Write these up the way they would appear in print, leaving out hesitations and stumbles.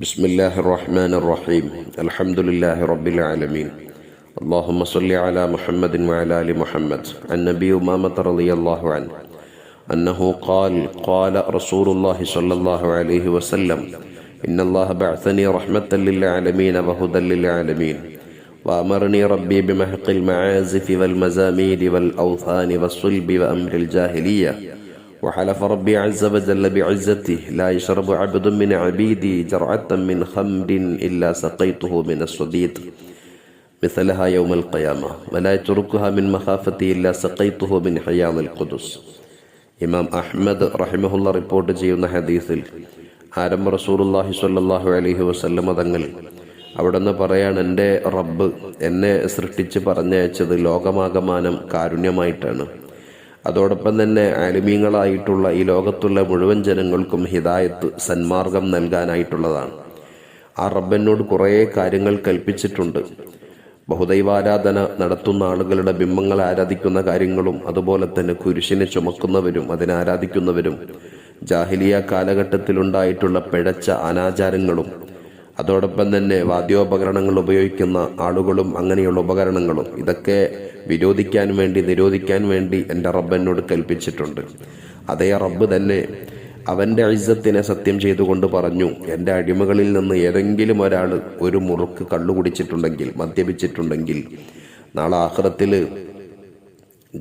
بسم الله الرحمن الرحيم الحمد لله رب العالمين اللهم صل على محمد وعلى آل محمد عن نبي أمامة رضي الله عنه أنه قال رسول الله صلى الله عليه وسلم إن الله بعثني رحمة للعالمين وهدى للعالمين وأمرني ربي بمحق المعازف والمزامير والأوثان والصلب وأمر الجاهلية وحلف ربي عز وجل بعزته لا يشرب عبد من عبيدي جرعة من خمر إلا سقيته من الصديد مثلها يوم القيامة ولا يتركها من مخافتي إلا سقيته من حياض القدس. ഇമാം അഹ്മദ് റഹിമഹുല്ല റിപ്പോർട്ട് ചെയ്യുന്ന ഹദീസിൽ ആരംഭ റസൂലുള്ളാഹി സ്വല്ലല്ലാഹു അലൈഹി വസല്ലമ തങ്ങൾ അവിടുന്ന് പറയാണ്, എൻ്റെ റബ്ബ് എന്നെ സൃഷ്ടിച്ച് പറഞ്ഞയച്ചത് ലോകമാകമാനം കാരുണ്യമായിട്ടാണ്. അതോടൊപ്പം തന്നെ ആലിമീങ്ങളായിട്ടുള്ള ഈ ലോകത്തുള്ള മുഴുവൻ ജനങ്ങൾക്കും ഹിദായത്ത്, സന്മാർഗം നൽകാനായിട്ടുള്ളതാണ്. ആ റബ്ബനോട് കുറേ കാര്യങ്ങൾ കൽപ്പിച്ചിട്ടുണ്ട്. ബഹുദൈവാരാധന നടത്തുന്ന ആളുകളുടെ ബിംബങ്ങളെ ആരാധിക്കുന്ന കാര്യങ്ങളും അതുപോലെ തന്നെ കുരിശിനെ ചുമക്കുന്നവരും അതിനെ ആരാധിക്കുന്നവരും, ജാഹിലിയ കാലഘട്ടത്തിലുണ്ടായിട്ടുള്ള പിഴച്ച അനാചാരങ്ങളും, അതോടൊപ്പം തന്നെ വാദ്യോപകരണങ്ങൾ ഉപയോഗിക്കുന്ന ആളുകളും അങ്ങനെയുള്ള ഉപകരണങ്ങളും, ഇതൊക്കെ വിരോധിക്കാൻ വേണ്ടി നിരോധിക്കാൻ വേണ്ടി എൻ്റെ റബ്ബ് എന്നോട് കൽപ്പിച്ചിട്ടുണ്ട്. അതേ റബ്ബ് തന്നെ അവൻ്റെ ഇസ്സത്തിനെ സത്യം ചെയ്തുകൊണ്ട് പറഞ്ഞു, എൻ്റെ അടിമകളിൽ നിന്ന് ഏതെങ്കിലും ഒരാൾ ഒരു മുറുക്ക് കള്ളു കുടിച്ചിട്ടുണ്ടെങ്കിൽ, മദ്യപിച്ചിട്ടുണ്ടെങ്കിൽ, നാളെ ആഖിറത്തിൽ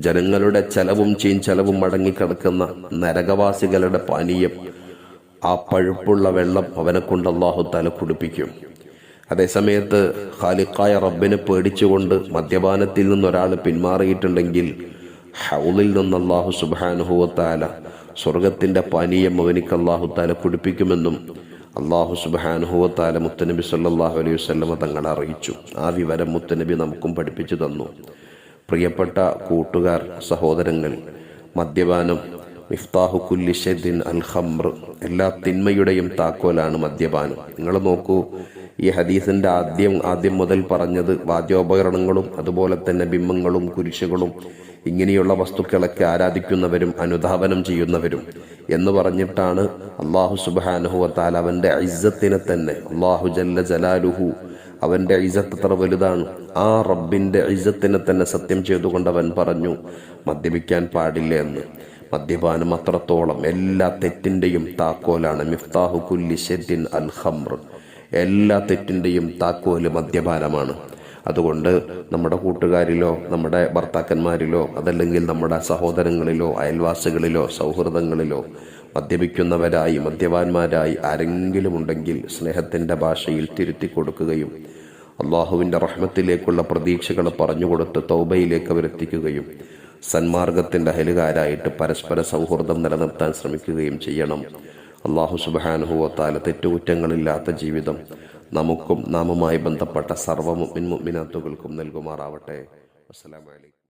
ജനങ്ങളുടെ ചെലവും ചീഞ്ചെലവും മടങ്ങിക്കിടക്കുന്ന നരകവാസികളുടെ പാനീയം, ആ പഴുപ്പുള്ള വെള്ളം അവനെ കൊണ്ട് അല്ലാഹു തആല കുടിപ്പിക്കും. അതേസമയത്ത് ഖാലിഖായ റബ്ബിനെ പേടിച്ചുകൊണ്ട് മദ്യപാനത്തിൽ നിന്നൊരാൾ പിന്മാറിയിട്ടുണ്ടെങ്കിൽ ഹൗളിൽ നിന്ന് അല്ലാഹു സുബ്ഹാനഹു വ തആല സ്വർഗത്തിന്റെ പാനീയം അവനിക്ക് അല്ലാഹു തആല കുടിപ്പിക്കുമെന്നും അല്ലാഹു സുബ്ഹാനഹു വ തആല മുത്തനബി സല്ലല്ലാഹു അലൈഹി വസല്ലമ തങ്ങളെ അറിയിച്ചു. ആ വിവരം മുത്തനബി നമുക്കും പഠിപ്പിച്ചു തന്നു. പ്രിയപ്പെട്ട കൂട്ടുകാർ, സഹോദരങ്ങൾ, മദ്യപാനം മിഫ്താഹു കുല്ലി ഷദ്ദിൻ അൽ ഖംർ, എല്ലാ തിന്മയുടെയും താക്കോലാണ് മദ്യപാനം. നിങ്ങൾ നോക്കൂ, ഈ ഹദീസിന്റെ ആദ്യം മുതൽ പറഞ്ഞത് വാദ്യോപകരണങ്ങളും അതുപോലെ തന്നെ ബിംബങ്ങളും കുരിശുകളും ഇങ്ങനെയുള്ള വസ്തുക്കളൊക്കെ ആരാധിക്കുന്നവരും അനുധാവനം ചെയ്യുന്നവരും എന്ന് പറഞ്ഞിട്ടാണ്. അല്ലാഹു സുബ്ഹാനഹു വ തആല അവന്റെ ഇസ്സത്തിനെ തന്നെ, അല്ലാഹു ജല്ല ജലാലുഹു, അവന്റെ ഇസ്സത്ത് എത്ര വലുതാണ്, ആ റബ്ബിന്റെ ഇസ്സത്തിനെ തന്നെ സത്യം ചെയ്തുകൊണ്ട് അവൻ പറഞ്ഞു മദ്യപിക്കാൻ പാടില്ല എന്ന്. മദ്യപാനം അത്രത്തോളം എല്ലാ തെറ്റിന്റെയും താക്കോലാണ്. മിഫ്താഹു കുല്ലി ഷദ്ദിൻ അൽ ഖംർ, എല്ലാ തെറ്റിന്റെയും താക്കോല് മദ്യപാനമാണ്. അതുകൊണ്ട് നമ്മുടെ കൂട്ടുകാരിലോ നമ്മുടെ ഭർത്താക്കന്മാരിലോ അതല്ലെങ്കിൽ നമ്മുടെ സഹോദരങ്ങളിലോ അയൽവാസികളിലോ സൗഹൃദങ്ങളിലോ മദ്യപിക്കുന്നവരായി മദ്യപാന്മാരായി ആരെങ്കിലും ഉണ്ടെങ്കിൽ സ്നേഹത്തിന്റെ ഭാഷയിൽ തിരുത്തി കൊടുക്കുകയും അള്ളാഹുവിന്റെ റഹ്മത്തിലേക്കുള്ള പ്രതീക്ഷകൾ പറഞ്ഞുകൊടുത്ത് തൗബയിലേക്ക് അവരെത്തിക്കുകയും സന്മാർഗത്തിന്റെ അഹലുകാരായിട്ട് പരസ്പര സൗഹൃദം നിലനിർത്താൻ ശ്രമിക്കുകയും ചെയ്യണം. അല്ലാഹു സുബ്ഹാനഹു വ തആല തെറ്റുകുറ്റങ്ങളില്ലാത്ത ജീവിതം നമുക്കും നാമുമായി ബന്ധപ്പെട്ട സർവ്വ മുഅ്മിൻ മുഅ്മിനാത്തുകൾക്കും നൽകുമാറാവട്ടെ. അസ്സലാമു അലൈക്കും.